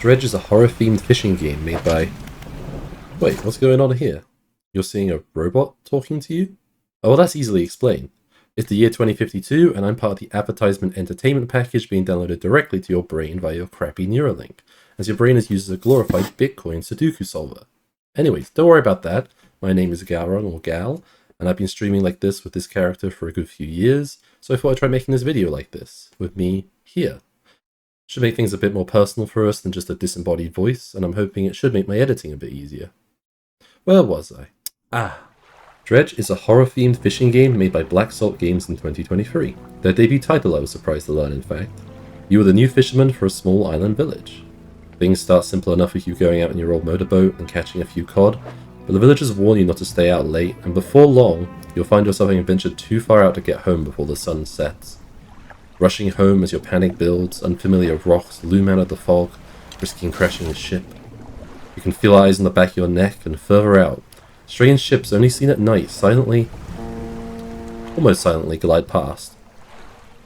Dredge is a horror-themed fishing game made by... Wait, what's going on here? You're seeing a robot talking to you? Oh, well, that's easily explained. It's the year 2052, and I'm part of the advertisement entertainment package being downloaded directly to your brain via your crappy Neuralink, as your brain is used as a glorified Bitcoin Sudoku solver. Anyways, don't worry about that. My name is Galrung, or Gal, and I've been streaming like this with this character for a good few years, so I thought I'd try making this video like this, with me here. Should make things a bit more personal for us than just a disembodied voice, and I'm hoping it should make my editing a bit easier. Where was I? Dredge is a horror-themed fishing game made by Black Salt Games in 2023. Their debut title, I was surprised to learn, in fact. You are the new fisherman for a small island village. Things start simple enough with you going out in your old motorboat and catching a few cod, but the villagers warn you not to stay out late, and before long, you'll find yourself having ventured too far out to get home before the sun sets. Rushing home as your panic builds, unfamiliar rocks loom out of the fog, risking crashing the ship. You can feel eyes on the back of your neck, and further out, strange ships only seen at night almost silently glide past.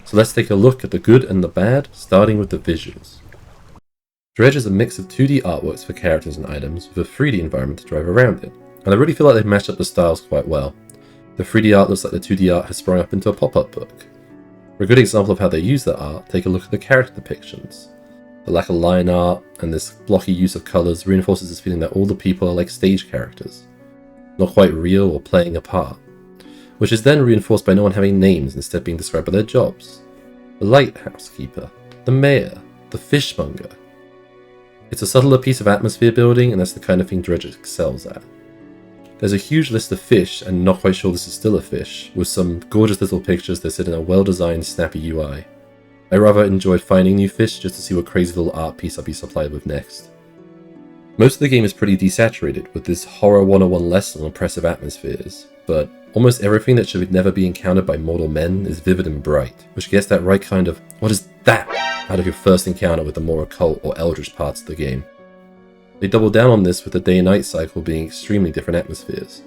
So let's take a look at the good and the bad, starting with the visuals. Dredge is a mix of 2D artworks for characters and items, with a 3D environment to drive around it, and I really feel like they've matched up the styles quite well. The 3D art looks like the 2D art has sprung up into a pop-up book. For a good example of how they use that art, take a look at the character depictions. The lack of line art and this blocky use of colours reinforces this feeling that all the people are like stage characters, not quite real or playing a part, which is then reinforced by no one having names, instead being described by their jobs. The lighthouse keeper, the mayor, the fishmonger. It's a subtler piece of atmosphere building, and that's the kind of thing Dredge excels at. There's a huge list of fish, and not quite sure this is still a fish, with some gorgeous little pictures that sit in a well-designed, snappy UI. I rather enjoyed finding new fish just to see what crazy little art piece I'll be supplied with next. Most of the game is pretty desaturated, with this horror 101 lesson on oppressive atmospheres, but almost everything that should never be encountered by mortal men is vivid and bright, which gets that right kind of "what is that?" out of your first encounter with the more occult or eldritch parts of the game. They double down on this with the day and night cycle being extremely different atmospheres,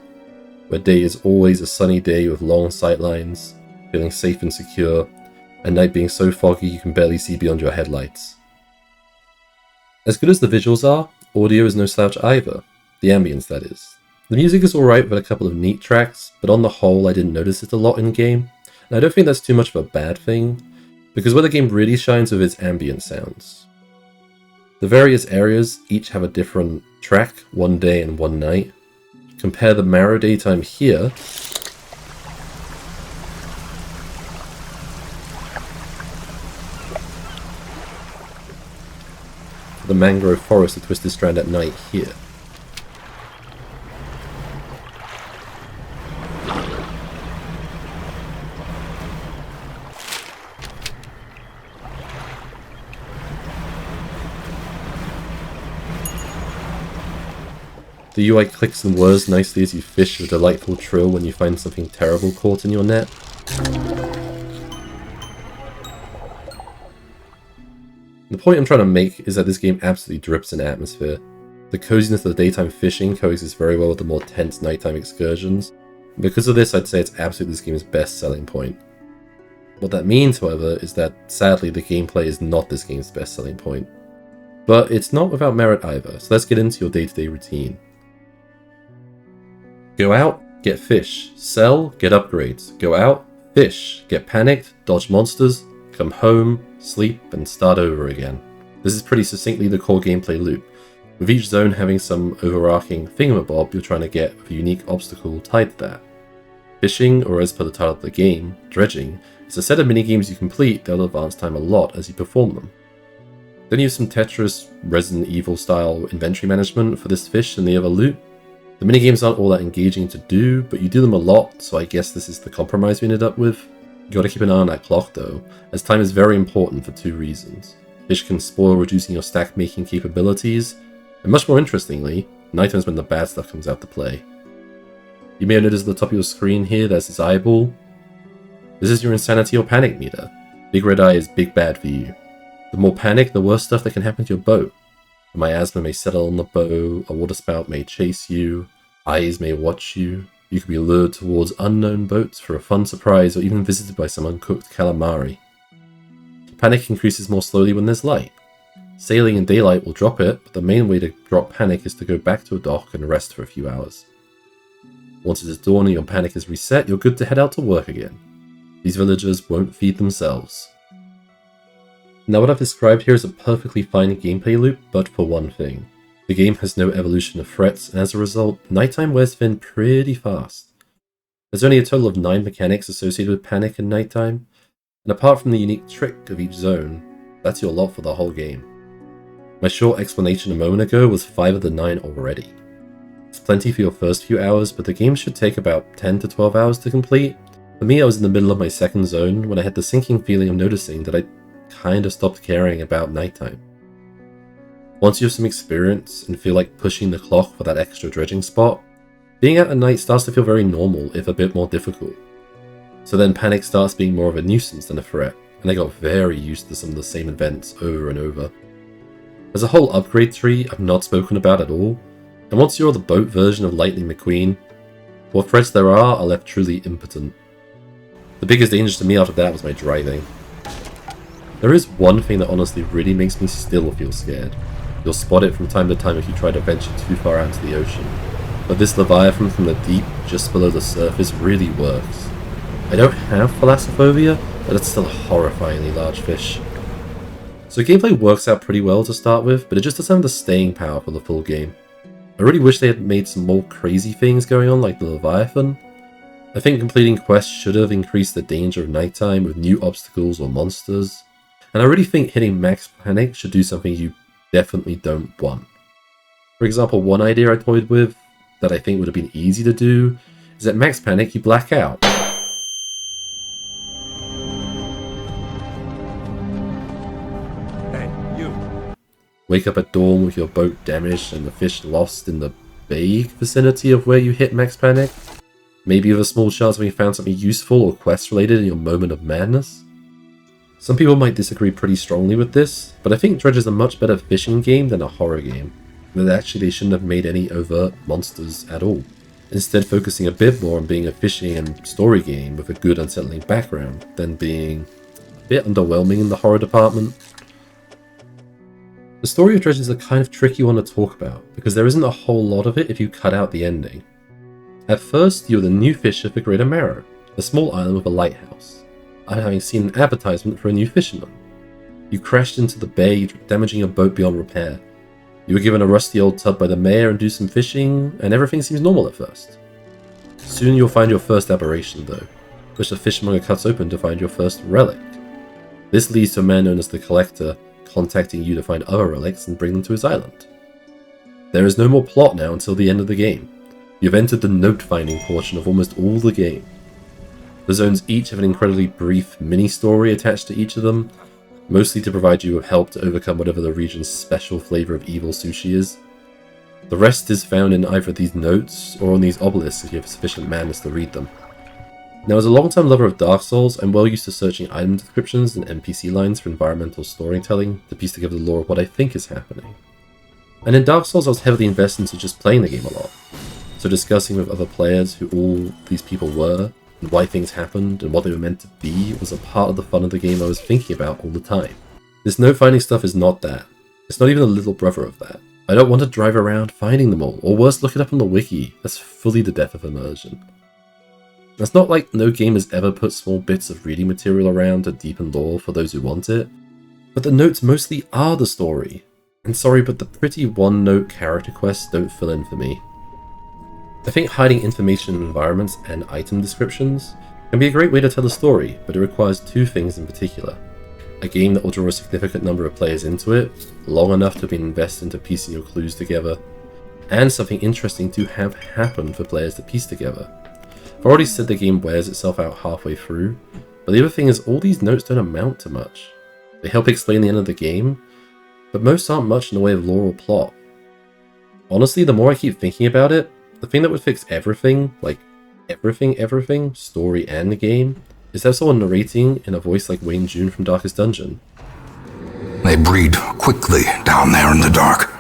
where day is always a sunny day with long sightlines, feeling safe and secure, and night being so foggy you can barely see beyond your headlights. As good as the visuals are, audio is no slouch either, the ambience that is. The music is alright with a couple of neat tracks, but on the whole I didn't notice it a lot in game, and I don't think that's too much of a bad thing, because where the game really shines with its ambient sounds. The various areas each have a different track, one day and one night. Compare the Marrow daytime here to the mangrove forest of Twisted Strand at night here. The UI clicks and whirs nicely as you fish with a delightful trill when you find something terrible caught in your net. The point I'm trying to make is that this game absolutely drips in atmosphere. The coziness of the daytime fishing coexists very well with the more tense nighttime excursions, and because of this I'd say it's absolutely this game's best selling point. What that means, however, is that sadly the gameplay is not this game's best selling point. But it's not without merit either, so let's get into your day-to-day routine. Go out, get fish. Sell, get upgrades. Go out, fish. Get panicked, dodge monsters, come home, sleep, and start over again. This is pretty succinctly the core gameplay loop, with each zone having some overarching thingamabob you're trying to get with a unique obstacle tied to that. Fishing, or as per the title of the game, dredging, is a set of minigames you complete that will advance time a lot as you perform them. Then you have some Tetris, Resident Evil style inventory management for this fish and the other loot. The minigames aren't all that engaging to do, but you do them a lot, so I guess this is the compromise we ended up with. You gotta keep an eye on that clock though, as time is very important for two reasons. Fish can spoil reducing your stack making capabilities, and much more interestingly, night time's when the bad stuff comes out to play. You may have noticed at the top of your screen here there's this eyeball. This is your insanity or panic meter. Big red eye is big bad for you. The more panic, the worse stuff that can happen to your boat. A miasma may settle on the bow, a waterspout may chase you, eyes may watch you, you could be lured towards unknown boats for a fun surprise or even visited by some uncooked calamari. Panic increases more slowly when there's light. Sailing in daylight will drop it, but the main way to drop panic is to go back to a dock and rest for a few hours. Once it is dawn and your panic is reset, you're good to head out to work again. These villagers won't feed themselves. Now what I've described here is a perfectly fine gameplay loop, but for one thing. The game has no evolution of threats, and as a result, nighttime wears thin pretty fast. There's only a total of 9 mechanics associated with panic and nighttime, and apart from the unique trick of each zone, that's your lot for the whole game. My short explanation a moment ago was 5 of the 9 already. It's plenty for your first few hours, but the game should take about 10 to 12 hours to complete. For me, I was in the middle of my second zone when I had the sinking feeling of noticing that I kinda stopped caring about nighttime. Once you have some experience and feel like pushing the clock for that extra dredging spot, being out at night starts to feel very normal, if a bit more difficult. So then panic starts being more of a nuisance than a threat, and I got very used to some of the same events over and over. There's a whole upgrade tree I've not spoken about at all, and once you're the boat version of Lightning McQueen, what threats there are left truly impotent. The biggest danger to me out of that was my driving. There is one thing that honestly really makes me still feel scared. You'll spot it from time to time if you try to venture too far out into the ocean, but this Leviathan from the deep just below the surface really works. I don't have thalassophobia, but it's still a horrifyingly large fish. So gameplay works out pretty well to start with, but it just doesn't have the staying power for the full game. I really wish they had made some more crazy things going on like the Leviathan. I think completing quests should have increased the danger of nighttime with new obstacles or monsters. And I really think hitting max panic should do something you definitely don't want. For example, one idea I toyed with that I think would have been easy to do is at max panic you black out. Wake up at dawn with your boat damaged and the fish lost in the vague vicinity of where you hit max panic. Maybe with a small chance of having found something useful or quest related in your moment of madness. Some people might disagree pretty strongly with this, but I think Dredge is a much better fishing game than a horror game. That actually they shouldn't have made any overt monsters at all. Instead focusing a bit more on being a fishing and story game with a good unsettling background than being a bit underwhelming in the horror department. The story of Dredge is a kind of tricky one to talk about, because there isn't a whole lot of it if you cut out the ending. At first, you're the new fisher for Greater Marrow, a small island with a lighthouse, after having seen an advertisement for a new fisherman. You crashed into the bay, damaging your boat beyond repair. You were given a rusty old tub by the mayor and do some fishing, and everything seems normal at first. Soon you'll find your first aberration though, which the fishmonger cuts open to find your first relic. This leads to a man known as the Collector, contacting you to find other relics and bring them to his island. There is no more plot now until the end of the game. You've entered the note-finding portion of almost all the game. The zones each have an incredibly brief mini-story attached to each of them, mostly to provide you with help to overcome whatever the region's special flavor of evil sushi is. The rest is found in either these notes or on these obelisks if you have sufficient madness to read them. Now, as a long-time lover of Dark Souls, I'm well used to searching item descriptions and NPC lines for environmental storytelling to piece together the lore of what I think is happening. And in Dark Souls I was heavily invested into just playing the game a lot, so discussing with other players who all these people were, and why things happened, and what they were meant to be was a part of the fun of the game I was thinking about all the time. This note-finding stuff is not that. It's not even a little brother of that. I don't want to drive around finding them all, or worse, look it up on the wiki. That's fully the death of immersion. It's not like no game has ever put small bits of reading material around to deepen lore for those who want it, but the notes mostly are the story. And sorry, but the pretty one-note character quests don't fill in for me. I think hiding information in environments and item descriptions can be a great way to tell a story, but it requires two things in particular. A game that will draw a significant number of players into it, long enough to be invested into piecing your clues together, and something interesting to have happen for players to piece together. I've already said the game wears itself out halfway through, but the other thing is all these notes don't amount to much. They help explain the end of the game, but most aren't much in the way of lore or plot. Honestly, the more I keep thinking about it, the thing that would fix everything, like everything, story and the game, is have someone narrating in a voice like Wayne June from Darkest Dungeon. They breed quickly down there in the dark,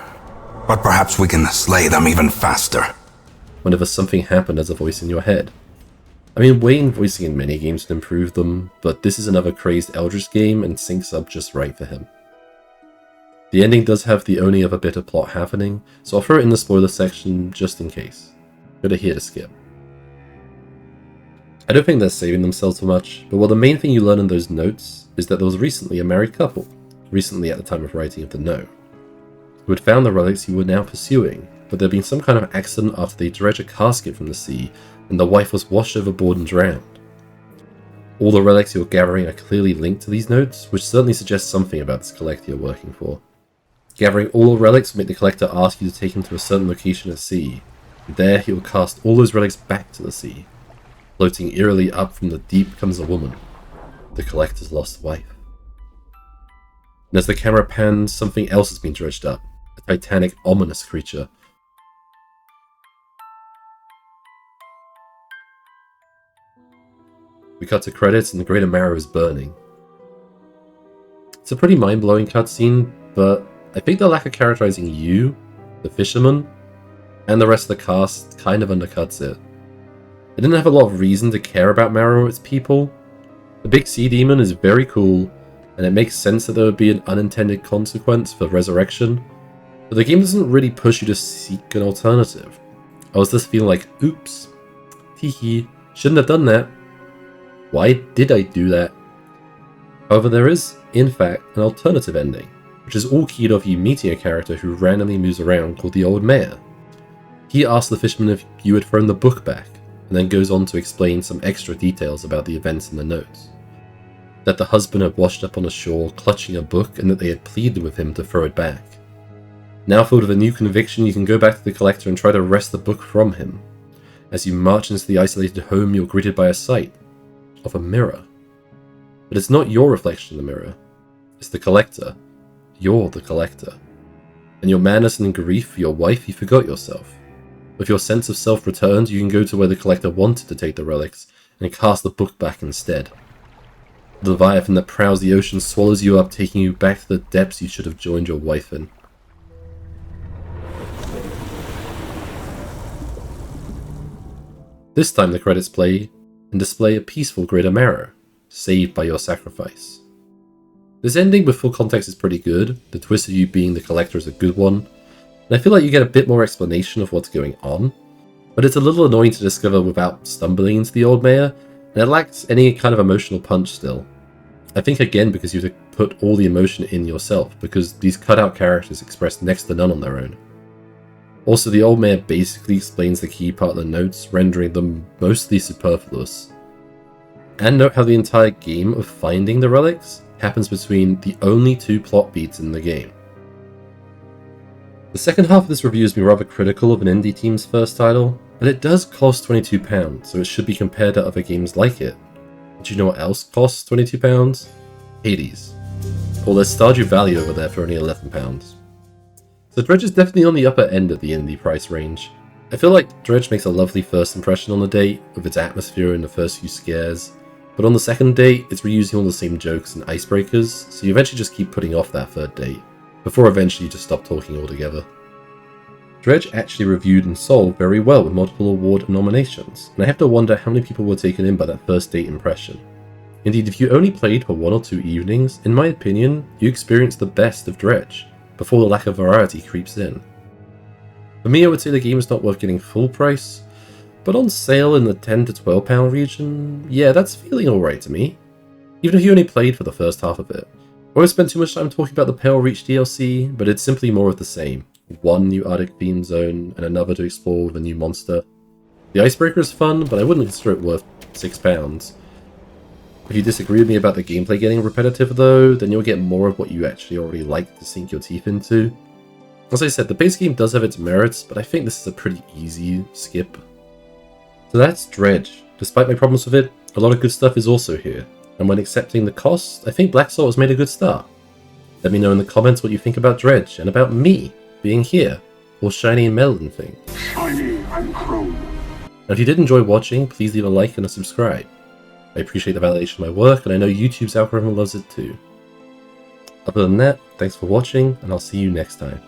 but perhaps we can slay them even faster. Whenever something happened as a voice in your head. I mean, Wayne voicing in many games would improve them, but this is another crazed Eldritch game and syncs up just right for him. The ending does have the only other bit of plot happening, so I'll throw it in the spoiler section just in case. But here to skip. I don't think they're saving themselves for much, but the main thing you learn in those notes is that there was recently a married couple, recently at the time of writing of the note, who had found the relics you were now pursuing, but there had been some kind of accident after they dredged a casket from the sea, and the wife was washed overboard and drowned. All the relics you're gathering are clearly linked to these notes, which certainly suggests something about this collector you're working for. Gathering all the relics will make the collector ask you to take him to a certain location at sea, and there he will cast all those relics back to the sea. Floating eerily up from the deep comes a woman, the collector's lost wife. And as the camera pans, something else has been dredged up, a titanic, ominous creature. We cut to credits and the Greater Marrow is burning. It's a pretty mind-blowing cutscene, but I think the lack of characterizing you, the fisherman, and the rest of the cast kind of undercuts it. I didn't have a lot of reason to care about Marrow or its people. The big sea demon is very cool, and it makes sense that there would be an unintended consequence for resurrection, but the game doesn't really push you to seek an alternative. I was just feeling like, oops, teehee, shouldn't have done that. Why did I do that? However, there is, in fact, an alternative ending, which is all keyed off you meeting a character who randomly moves around called the Old Mayor. He asks the fisherman if you had thrown the book back, and then goes on to explain some extra details about the events in the notes. That the husband had washed up on the shore clutching a book and that they had pleaded with him to throw it back. Now filled with a new conviction, you can go back to the collector and try to wrest the book from him. As you march into the isolated home, you're greeted by a sight of a mirror. But it's not your reflection in the mirror, it's the collector. You're the collector. In your madness and in grief for your wife, you forgot yourself. With your sense of self returned, you can go to where the collector wanted to take the relics, and cast the book back instead. The Leviathan that prowls the ocean swallows you up, taking you back to the depths you should have joined your wife in. This time the credits play, and display a peaceful Greater Marrow, saved by your sacrifice. This ending with full context is pretty good, the twist of you being the collector is a good one, and I feel like you get a bit more explanation of what's going on, but it's a little annoying to discover without stumbling into the Old Mayor, and it lacks any kind of emotional punch still. I think again because you have to put all the emotion in yourself, because these cutout characters express next to none on their own. Also, the Old Mayor basically explains the key part of the notes, rendering them mostly superfluous. And note how the entire game of finding the relics happens between the only two plot beats in the game. The second half of this review has been rather critical of an indie team's first title, but it does cost £22, so it should be compared to other games like it. Do you know what else costs £22? Hades. Or there's Stardew Valley over there for only £11. So Dredge is definitely on the upper end of the indie price range. I feel like Dredge makes a lovely first impression on the date, with its atmosphere and the first few scares, but on the second date, it's reusing all the same jokes and icebreakers, so you eventually just keep putting off that third date, before eventually you just stop talking altogether. Dredge actually reviewed and sold very well with multiple award nominations, and I have to wonder how many people were taken in by that first date impression. Indeed, if you only played for 1 or 2 evenings, in my opinion, you experienced the best of Dredge, before the lack of variety creeps in. For me, I would say the game is not worth getting full price, but on sale in the £10 to £12 region, yeah, that's feeling alright to me. Even if you only played for the first half of it. I won't spend too much time talking about the Pale Reach DLC, but it's simply more of the same. One new Arctic theme zone, and another to explore with a new monster. The icebreaker is fun, but I wouldn't consider it worth £6. If you disagree with me about the gameplay getting repetitive though, then you'll get more of what you actually already like to sink your teeth into. As I said, the base game does have its merits, but I think this is a pretty easy skip. So that's Dredge. Despite my problems with it, a lot of good stuff is also here, and when accepting the cost, I think Black Salt has made a good start. Let me know in the comments what you think about Dredge, and about me being here, or Shiny and Melon thing. Shiny and Chrome. And if you did enjoy watching, please leave a like and a subscribe. I appreciate the validation of my work, and I know YouTube's algorithm loves it too. Other than that, thanks for watching, and I'll see you next time.